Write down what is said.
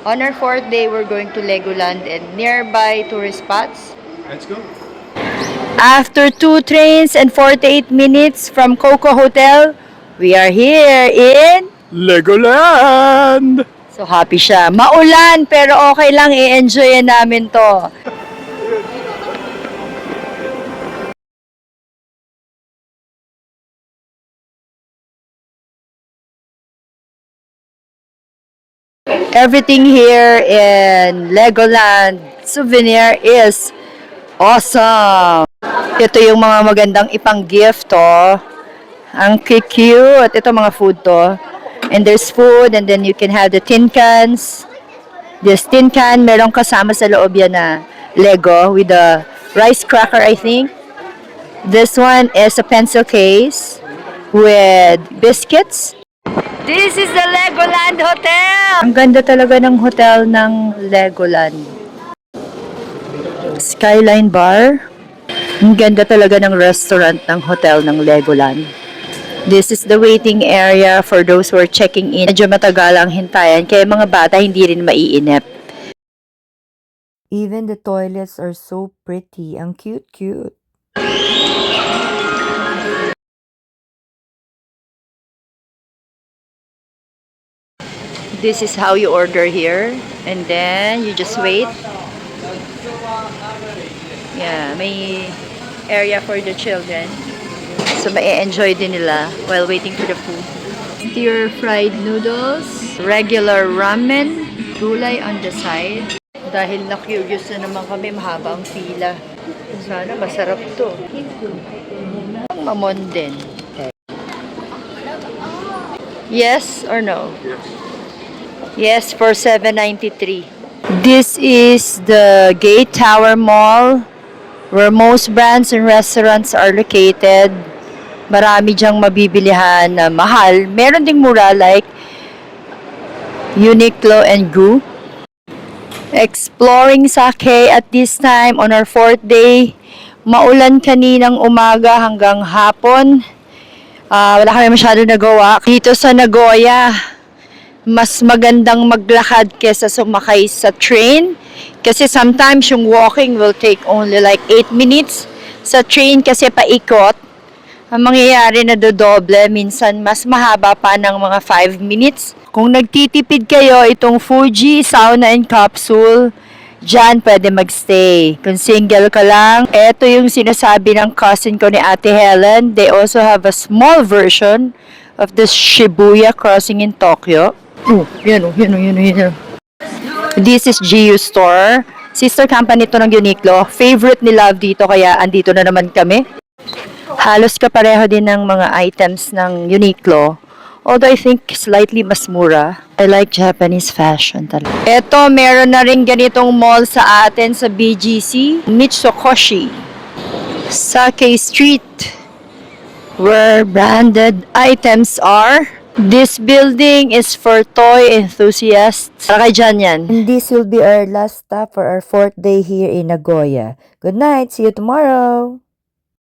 On our fourth day, we're going to Legoland and nearby tourist spots. Let's go. After 2 trains and 48 minutes from Coco Hotel, we are here in Legoland! So happy siya. Maulan pero okay lang, i-enjoy namin to. Everything here in Legoland Souvenir is awesome. Ito yung mga magandang ipang-gift to. Ang cute. Ito mga food to. And there's food and then you can have the tin cans. This tin can, merong kasama sa loob yan na Lego with a rice cracker, I think. This one is a pencil case with biscuits. This is the Legoland Hotel! Ang ganda talaga ng hotel ng Legoland. Skyline Bar. Ang ganda talaga ng restaurant ng hotel ng Legoland. This is the waiting area for those who are checking in. Medyo matagal ang hintayan, kaya mga bata hindi rin maiinip. Even the toilets are so pretty. Ang cute-cute. This is how you order here. And then, you just wait. Yeah, may area for the children. So, ma-enjoy din nila while waiting for the food. Stir-fried noodles, regular ramen, gulay on the side. Dahil na-curious na naman kami, mahaba ang pila. Sana masarap to. Mamon din. Yes or no? Yes, for $7.93. This is the Gate Tower Mall where most brands and restaurants are located. Marami diyang mabibilihan na mahal. Meron ding mura like Uniqlo and Gu. Exploring Sake at this time on our fourth day. Maulan kaninang umaga hanggang hapon. Wala kami masyado nagawa. Dito sa Nagoya, mas magandang maglakad kesa sumakay sa train. Kasi sometimes yung walking will take only like 8 minutes. Sa train kasi paikot. Ang mangyayari na dodoble, minsan mas mahaba pa ng mga 5 minutes. Kung nagtitipid kayo, itong Fuji Sauna and Capsule, dyan pwede magstay. Kung single ka lang, eto yung sinasabi ng cousin ko ni Ate Helen. They also have a small version of the Shibuya crossing in Tokyo. Yan. This is GU Store. Sister company to ng Uniqlo. Favorite ni Love dito, kaya andito na naman kami. Halos kapareho din ng mga items ng Uniqlo. Although I think slightly mas mura. I like Japanese fashion talaga. Ito, meron na rin ganitong mall sa atin sa BGC. Mitsukoshi. Sake Street. Where branded items are. This building is for toy enthusiasts. Para kay Jan yan. And this will be our last stop for our fourth day here in Nagoya. Good night. See you tomorrow.